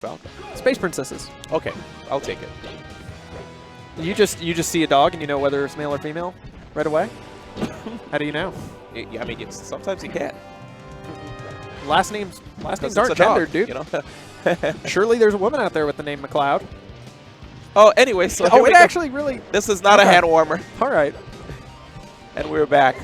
Falcon? Space princesses. Okay, I'll take it. You just see a dog and you know whether it's male or female right away? How do you know? Yeah, I mean, sometimes you can't. Last names It's aren't a dog, gendered, dude. You know? Surely there's a woman out there with the name McLeod. Oh, anyway, so Oh, it actually really... This is not a hand warmer. All right. And we're back.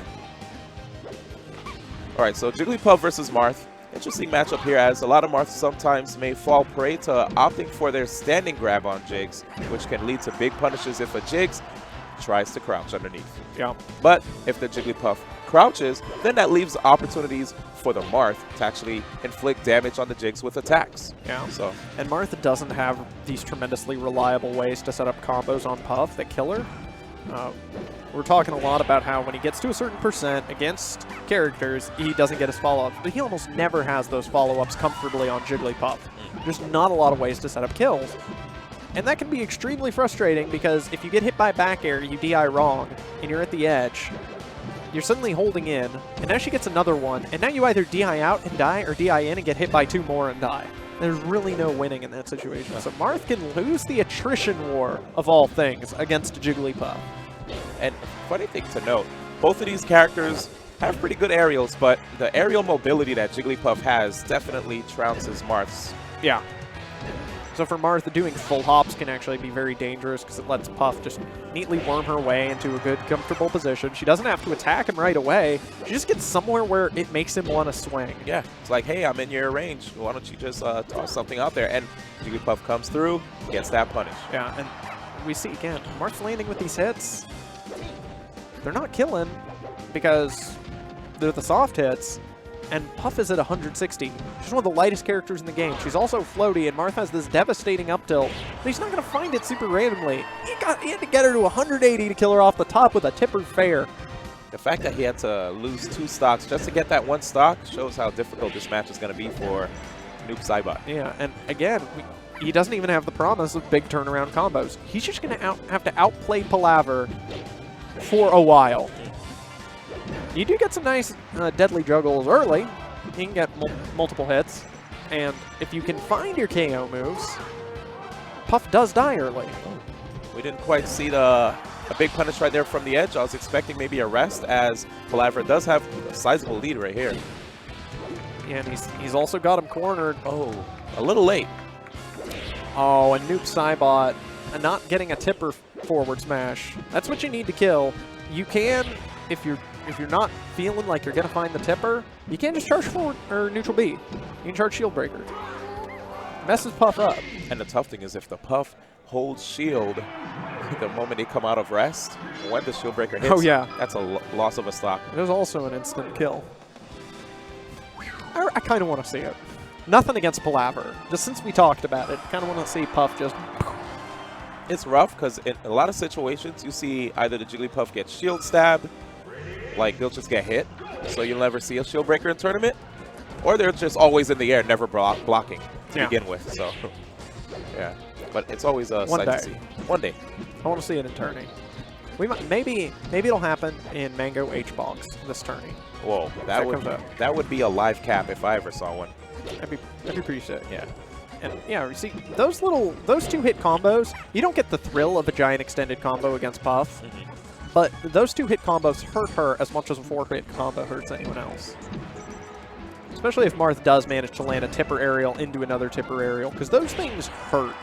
All right, so Jigglypuff versus Marth. Interesting matchup here, as a lot of Marths sometimes may fall prey to opting for their standing grab on Jigs, which can lead to big punishes if a Jigs tries to crouch underneath. Yeah. But if the Jigglypuff crouches, then that leaves opportunities for the Marth to actually inflict damage on the Jigs with attacks. Yeah. So, and Marth doesn't have these tremendously reliable ways to set up combos on Puff that kill her. We're talking a lot about how when he gets to a certain percent against characters, he doesn't get his follow-ups, but he almost never has those follow-ups comfortably on Jigglypuff. There's not a lot of ways to set up kills. And that can be extremely frustrating because if you get hit by back air, you DI wrong, and you're at the edge, you're suddenly holding in, and now she gets another one, and now you either DI out and die or DI in and get hit by 2 more and die. There's really no winning in that situation. So Marth can lose the attrition war, of all things, against Jigglypuff. and funny thing to note, both of these characters have pretty good aerials, but the aerial mobility that Jigglypuff has definitely trounces Marth's. Yeah. So for Marth, doing full hops can actually be very dangerous because it lets Puff just neatly worm her way into a good, comfortable position. She doesn't have to attack him right away. She just gets somewhere where it makes him want to swing. Yeah, it's like, hey, I'm in your range. Why don't you just toss something out there? And Jigglypuff comes through, gets that punish. Yeah, and we see again, Marth's landing with these hits. They're not killing because they're the soft hits. And Puff is at 160. She's one of the lightest characters in the game. She's also floaty, and Marth has this devastating up tilt. But he's not going to find it super randomly. He had to get her to 180 to kill her off the top with a tipper fair. The fact that he had to lose 2 stocks just to get that 1 stock shows how difficult this match is going to be for Noopsaibot. Yeah, and again, he doesn't even have the promise of big turnaround combos. He's just going to have to outplay Palaver for a while. You do get some nice deadly juggles early. You can get multiple hits. And if you can find your KO moves, Puff does die early. We didn't quite see a big punish right there from the edge. I was expecting maybe a rest, as Palaver does have a sizable lead right here. Yeah, and he's also got him cornered. Oh, a little late. Oh, and Noopsaibot not getting a tipper forward smash. That's what you need to kill. You can, if you're not feeling like you're going to find the tipper, you can't just charge forward or neutral B. You can charge shield breaker. Messes Puff up. And the tough thing is, if the Puff holds shield the moment they come out of rest, when the shield breaker hits, oh, yeah, that's a loss of a stock. There's also an instant kill. I kind of want to see it. Nothing against Palaver. Just since we talked about it, kind of want to see Puff just... It's rough because in a lot of situations, you see either the Jigglypuff get shield stabbed, like they'll just get hit, so you'll never see a shield breaker in tournament, or they're just always in the air, never blocking to begin with. So, yeah, but it's always a sight to see. One day, I want to see it in tourney. We might, maybe it'll happen in Mango H-Box this tourney. Whoa, that would be a live cap if I ever saw one. That'd be pretty sick. Yeah. And yeah, you see those 2-hit combos. You don't get the thrill of a giant extended combo against Puff. But those 2-hit combos hurt her as much as a 4-hit combo hurts anyone else. Especially if Marth does manage to land a tipper aerial into another tipper aerial, because those things hurt.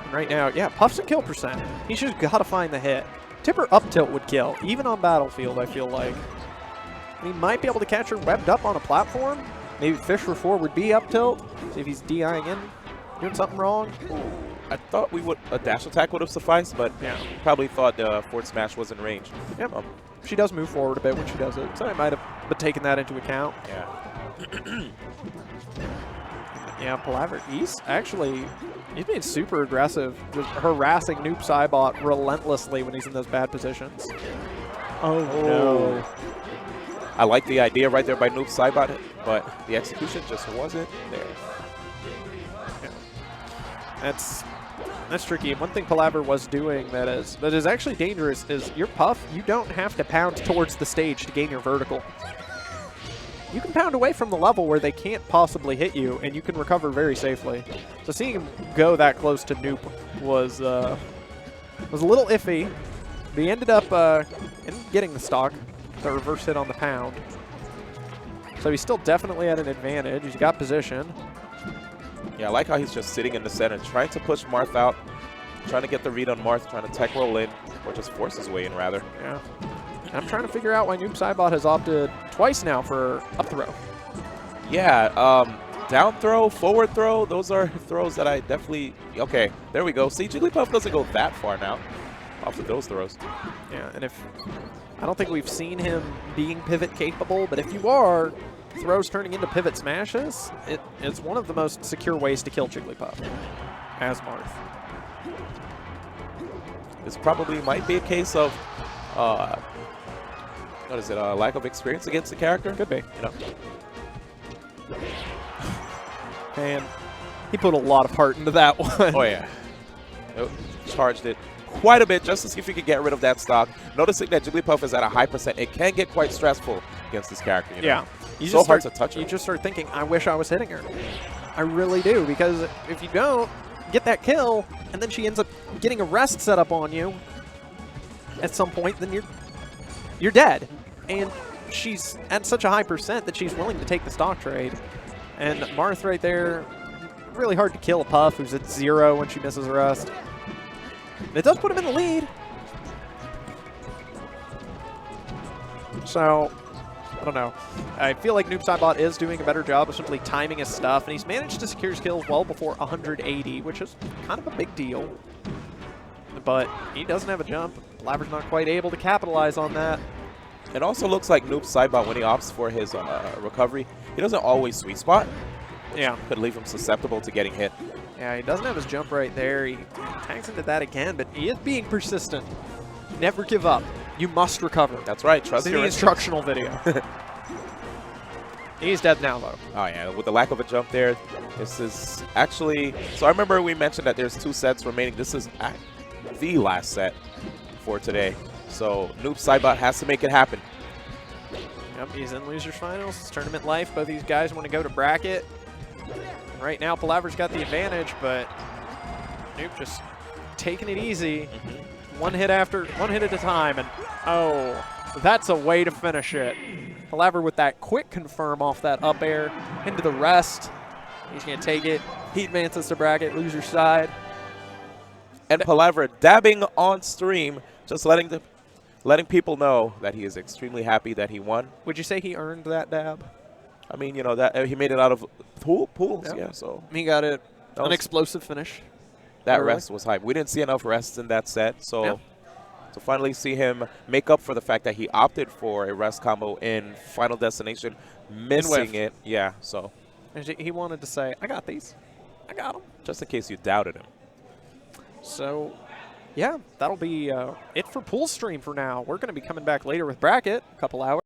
And right now, yeah, Puff's a kill percent. He's just got to find the hit. Tipper up tilt would kill, even on Battlefield, I feel like. And he might be able to catch her webbed up on a platform. Maybe fish for forward B up tilt. See if he's DIing in, doing something wrong. I thought a dash attack would have sufficed, but yeah, probably thought the forward smash was in range. Yep. She does move forward a bit when she does it, so I might have taken that into account. Yeah. Yeah, Palaver, he's being super aggressive, just harassing Noopsaibot relentlessly when he's in those bad positions. Oh no. I like the idea right there by Noopsaibot, but the execution just wasn't there. Yeah. That's tricky. One thing Palaver was doing that is actually dangerous is your Puff, you don't have to pound towards the stage to gain your vertical. you can pound away from the level where they can't possibly hit you, and you can recover very safely. So seeing him go that close to Noop was a little iffy, but he ended up getting the stock, the reverse hit on the pound. So he's still definitely at an advantage. He's got position. Yeah, I like how he's just sitting in the center, trying to push Marth out, trying to get the read on Marth, trying to tech roll in, or just force his way in, rather. Yeah. I'm trying to figure out why Noopsaibot has opted twice now for up throw. Yeah, down throw, forward throw, those are throws that I definitely... Okay, there we go. See, Jigglypuff doesn't go that far now off of those throws. Yeah, and if... I don't think we've seen him being pivot capable, but if you are, throws turning into pivot smashes, it's one of the most secure ways to kill Jigglypuff as Marth. This probably might be a case of... what is it, lack of experience against the character? Could be. You know. And he put a lot of heart into that one. Oh, yeah. Charged it quite a bit just to see if he could get rid of that stock. Noticing that Jigglypuff is at a high percent, it can get quite stressful against this character. You know? Yeah. You so hard to touch her. You just start thinking, I wish I was hitting her. I really do, because if you don't get that kill, and then she ends up getting a rest set up on you at some point, then you're dead. And she's at such a high percent that she's willing to take the stock trade. And Marth right there, really hard to kill a Puff who's at 0 when she misses a rest. It does put him in the lead. So, I don't know. I feel like Noopsaibot is doing a better job of simply timing his stuff, and he's managed to secure his kills well before 180, which is kind of a big deal. But he doesn't have a jump. Palaver's not quite able to capitalize on that. It also looks like Noopsaibot, when he opts for his recovery, he doesn't always sweet spot. Yeah. Could leave him susceptible to getting hit. Yeah, he doesn't have his jump right there. He tags into that again, but he is being persistent. Never give up. You must recover. That's right. Trust in your the instructional video. He's dead now, though. Oh, yeah. With the lack of a jump there, this is actually... So I remember we mentioned that there's 2 sets remaining. This is the last set for today. So Noopsaibot has to make it happen. Yep, he's in losers finals. It's tournament life. Both these guys want to go to bracket. Right now, Palaver's got the advantage, but Noop just taking it easy. One hit at a time, and oh, that's a way to finish it. Palaver with that quick confirm off that up air into the rest. He's going to take it. He advances to bracket, loser side. And Palaver dabbing on stream, just letting people know that he is extremely happy that he won. Would you say he earned that dab? I mean, you know, that he made it out of pools, Yep. yeah, so. He got it, an explosive finish. That early. rest was hype. We didn't see enough rests in that set, so Yeah. to finally see him make up for the fact that he opted for a rest combo in Final Destination, missing it. Yeah, so. And he wanted to say, I got these. I got them. Just in case you doubted him. So, yeah, that'll be it for Pool Stream for now. We're going to be coming back later with bracket, a couple hours.